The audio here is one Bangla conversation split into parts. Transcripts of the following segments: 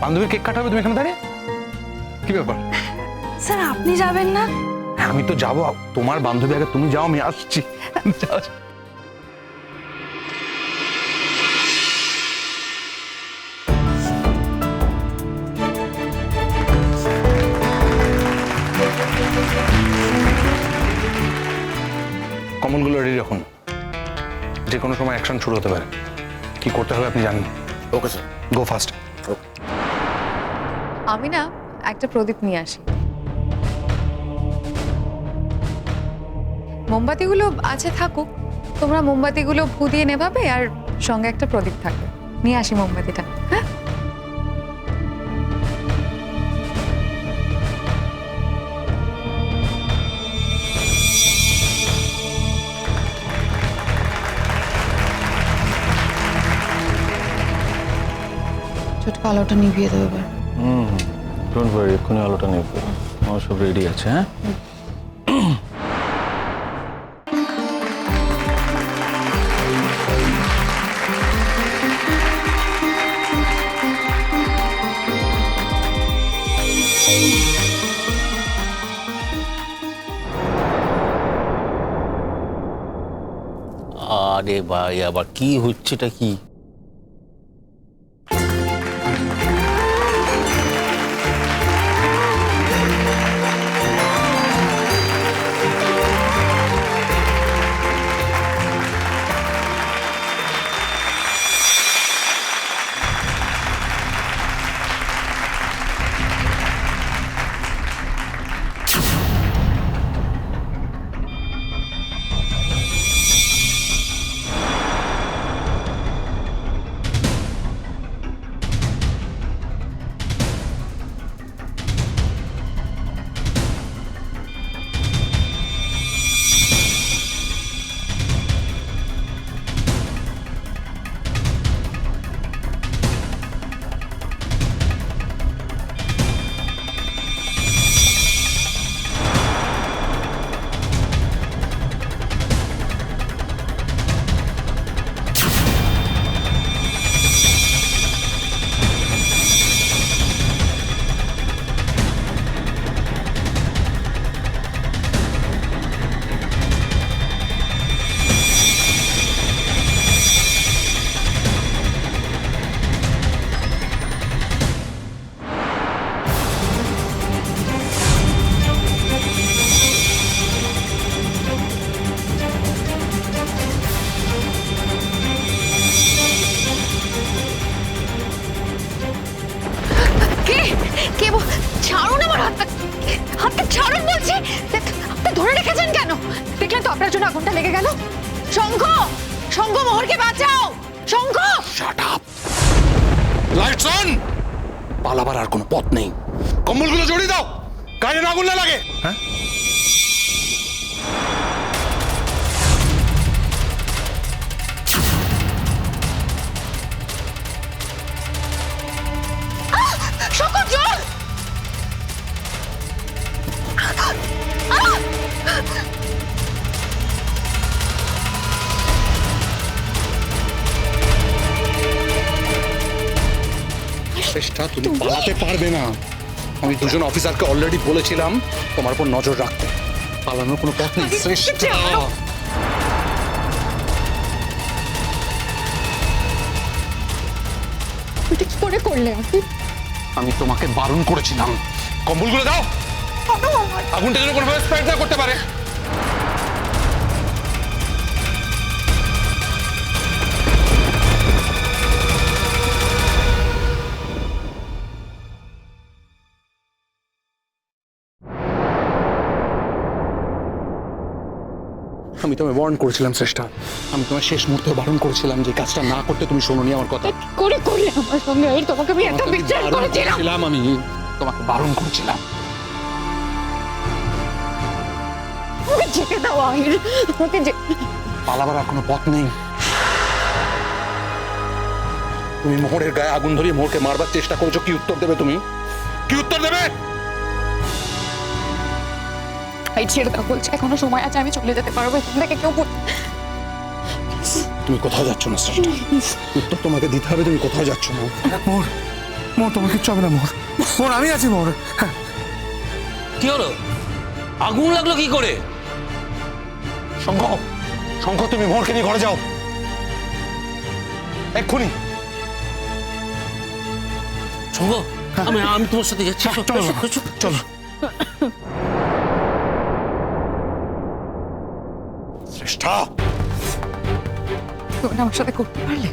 বান্ধবীর কেক কাটাবে তুমি এখানে দাঁড়িয়ে? কি ব্যাপার? স্যার আপনি যাবেন না? আমি তো যাবো, তোমার বান্ধবী আগে, তুমি যাও, আমি আসছি। যাও। কমলগুলো রেডি রাখুন, যে কোনো সময় অ্যাকশন শুরু হতে পারে। কি করতে হবে আপনি জানেন। Okay sir. গো ফাস্ট। আমি না একটা প্রদীপ নিয়ে আসি। মোমবাতিগুলো আছে থাকুক, তোমরা মোমবাতিগুলো ফু দিয়ে নেভাবে আর সঙ্গে একটা প্রদীপ থাকবে। নিয়ে আসি মোমবাতিটা। হ্যাঁ, ছোট আলোটা নিভিয়ে দেবে এবার। ডোন্ট ওয়ারি, এক্ষুনি আলোটা নেব। আমার সব রেডি আছে। হ্যাঁ, আরে ভাই আবার কি হচ্ছেটা কি? কে কে ছাড়ুন আমার হাতটা, হাতটা ছাড়ুন বলছি। আপনি ধরে রেখেছেন কেন? দেখলেন তো আপনার জন্য আগুনটা লেগে গেল। শঙ্খ, শঙ্খ, মোহরকে বাঁচাও। শঙ্খ, শাট আপ, লাইটস অন। পালাবার আর কোনো পথ নেই। কম্বলগুলো জড়িয়ে দাও, গায়ে না আগুন না লাগে। হ্যাঁ, শঙ্খ জল। চেষ্টা, তুমি পালাতে পারবে না। আমি দুজন অফিসারকে অলরেডি বলেছিলাম তোমার উপর নজর রাখতে। পালানোর কোনো পথ নেই। চেষ্টা। এটা কি করে করলে আপনি? আমি তোমাকে বারণ করেছিলাম। কম্বলগুলো দাও, আগুনটা যেন কোনোভাবে স্প্রেড না করতে পারে। আমি তোমায় ওয়ার্ন করেছিলাম শ্রেষ্ঠা, আমি তোমায় শেষ মুহূর্তে বারণ করেছিলাম যে কাজটা না করতে। তুমি শোনোনি আমার কথা। করে করলে আমার সঙ্গে? আর তোমাকে আমি এত বিচার করেছিলাম। আমি তোমাকে বারণ করেছিলাম। আমাকে যেতে দাও আহির, আমাকে পালাবার আর কোনো পথ নেই। তুমি মোহরের গায়ে আগুন ধরিয়ে মোহরকে মারবার চেষ্টা করেছো। কি উত্তর দেবে তুমি? কি উত্তর দেবে? ভাই ছেড়ে দাও বলছে, এখনো সময় আছে, আমি চলে যেতে পারবো এখান থেকে। কেউ তুমি কোথাও যাচ্ছ না শ্রেষ্ঠা, উত্তর তোমাকে দিতে হবে। তুমি কোথাও যাচ্ছ না। মোর তোমার কিচ্ছু হবে না মোর। মোর আমি আছি মোর। হ্যাঁ কি হলো? আগুন লাগলো কি করে? শঙ্খ, শঙ্খ তুমি মোরকে নিয়ে ঘরে যাও এক্ষুনি। শঙ্খ, আমি তোমার সাথে যাচ্ছি। চলো চলো। শ্রেষ্ঠা, তুমি আমার সাথে করতে পারলে?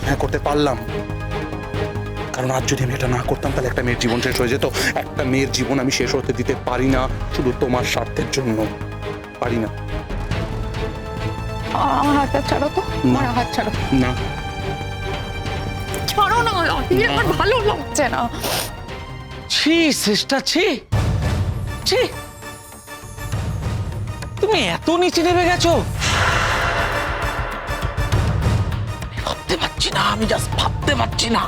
হ্যাঁ করতে পারলাম, কারণ আজ যদি আমি এটা না করতাম তাহলে একটা মেয়ের জীবন শেষ হয়ে যেত। একটা মেয়ের জীবন আমি শেষ হতে দিতে পারি না, শুধু তোমার স্বার্থের জন্য পারি না। আমার হাতটা ছাড়ো তো, আমার হাত ছাড়ো। না ছাড়ো না, আমার ভালো লাগছে না। ছি চেষ্টা, ছি ছি, তুমি এত নিচে নেমে গেছো? ভাবতে পারছি না, আমি জাস্ট ভাবতে পারছি না।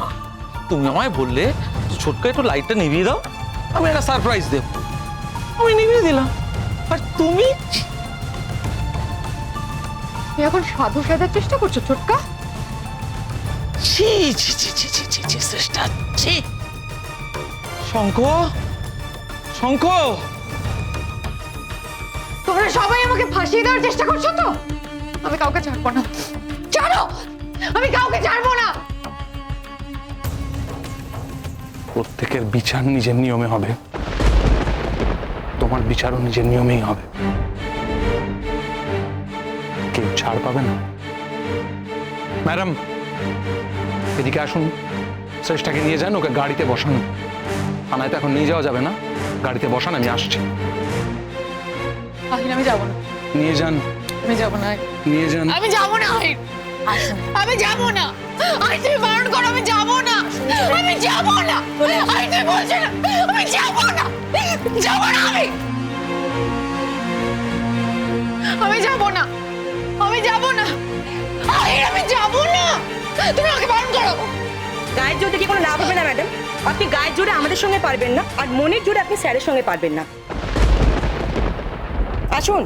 তুমি আমায় বললে যে ছোটকা একটু লাইটটা নিভিয়ে দাও, আমি একটা সারপ্রাইজ দেব। আমি নিভিয়ে দিলাম, আর তুমি তুমি এখন সাধু সাজার চেষ্টা করছো ছোটকা? ছি ছি ছি ছি ছি ছি ছি চেষ্টা, ছি। শঙ্খ, শঙ্খ, তোমরা সবাই আমাকে ফাঁসিয়ে দেওয়ার চেষ্টা করছো তো? আমি কাউকে ছাড়বো না। ছাড়ো, আমি কাউকে ছাড়বো না। প্রত্যেকের বিচার নিজের নিয়মে হবে, তোমার বিচারও নিজের নিয়মেই হবে। কেউ ছাড় পাবে না। ম্যাডাম এদিকে আসুন, শ্রেষ্ঠাকে নিয়ে যান, ওকে গাড়িতে বসান। থানায় তো এখন নিয়ে যাওয়া যাবে না, গাড়িতে বসান, আমি আসছি। আহির, আমি যাবো না। নিয়ে যান, আমি যাবো না। নিয়ে যান। আমি যাবো না আহির, আমি যাবো না। আহির তুমি বারণ করো, আমি যাবো না। আমি যাবো না। আহির তুমি বলছো না, আমি যাবো না। যাবো না আমি। আমি যাবো না, আমি যাবো না। আহির আমি যাবো না, তুমি আমাকে বারণ করো। গায়ের জোরে কি কোনো লাভ হবে না ম্যাডাম? আপনি গায়ের জোরে আমাদের সঙ্গে পারবেন না, আর মনের জোরে আপনি স্যারের সঙ্গে পারবেন না। আসুন।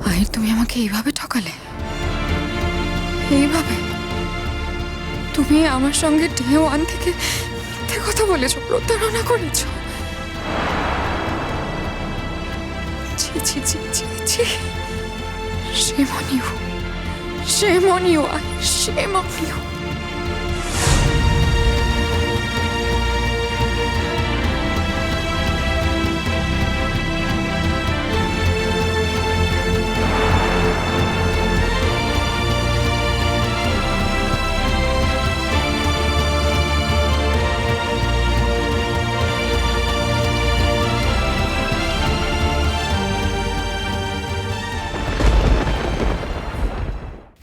আহির তুমি আমাকে এইভাবে ঠকালে? এইভাবে? তুমি আমার সঙ্গে ডে ওয়ান থেকে মিথ্যে কথা বলেছো, প্রতারণা করেছো। ছি ছি ছি ছি ছি। Shame on you. Shame on you, Ahir. Shame on you.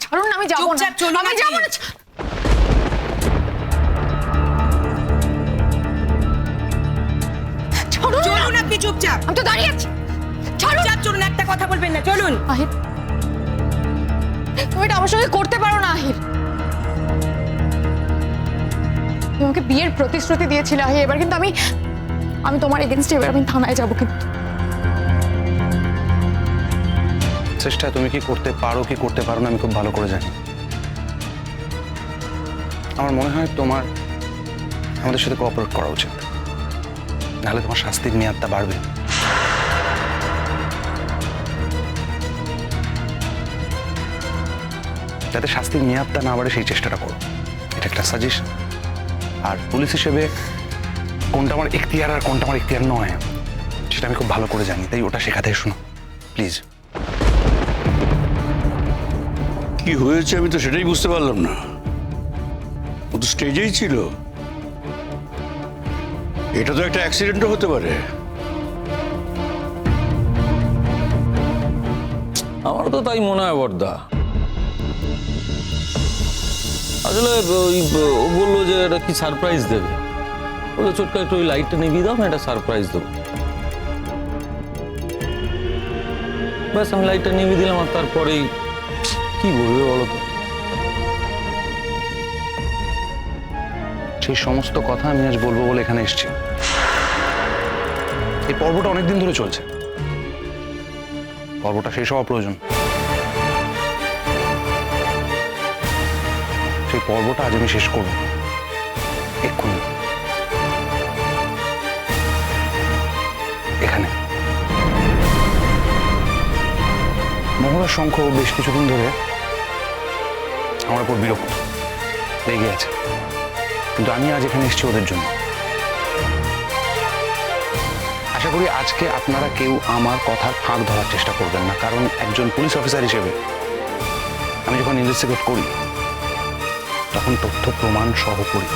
ছাড়ুন না, আমি যাবো না। চুপচাপ চলুন আমি আপনি। যাবো না। ছাড়ুন না। চলুন আপনি চুপচাপ। আমি তো দাঁড়িয়ে আছি। ছাড়ুন। চুপচাপ চলুন, একটা কথা বলবেন না, চলুন। আহির, তুমি এটা আমার সঙ্গে করতে পারো না আহির। তুমি আমাকে বিয়ের প্রতিশ্রুতি দিয়েছিলে আহির, এবার কিন্তু আমি তোমার এগেনস্টে এবার আমি থানায় যাবো কিন্তু। চেষ্টা তুমি কি করতে পারো কি করতে পারো না আমি খুব ভালো করে জানি। আমার মনে হয় তোমার আমাদের সাথে কোঅপারেট করা উচিত, নাহলে তোমার শাস্তির মেয়াদটা বাড়বে। যাতে শাস্তির মেয়াদটা না বাড়ে সেই চেষ্টাটা করো, এটা একটা সাজেশন। আর পুলিশ হিসেবে কোনটা আমার এখতিয়ার আর কোনটা আমার এখতিয়ার নয় সেটা আমি খুব ভালো করে জানি, তাই ওটা শেখাতে শোনো প্লিজ। কি হয়েছে আমি তো সেটাই বুঝতে পারলাম না। ও তো স্টেজেই ছিল, এটা তো একটা অ্যাক্সিডেন্টও হতে পারে। আমারও তো তাই মনে হয় বড়দা। আসলে ও বললো যে এটা কি সারপ্রাইজ দেবে, বললো ছোটকা একটু ওই লাইটটা নিভিয়ে দাও, আমি একটা সারপ্রাইজ দেবো। ব্যাস আমি লাইটটা নিভিয়ে দিলাম, আর তারপরেই কি বলবে বলো তো? সেই সমস্ত কথা আমি আজ বলবো বলে এখানে এসেছি। এই পর্বটা অনেকদিন ধরে চলছে, পর্বটা শেষ হওয়া প্রয়োজন। সেই পর্বটা আজ আমি শেষ করব, এক্ষুনি এখানে মহড়ার শঙ্খ বেশ কিছুদিন ধরে আমার উপর বিরক্ত লেগে আছে, কিন্তু আমি আজ এখানে এসেছি ওদের জন্য। আশা করি আজকে আপনারা কেউ আমার কথার ফাঁক ধরার চেষ্টা করবেন না, কারণ একজন পুলিশ অফিসার হিসেবে আমি যখন ইনভেস্টিগেট করি তখন তথ্য প্রমাণ সহ করি।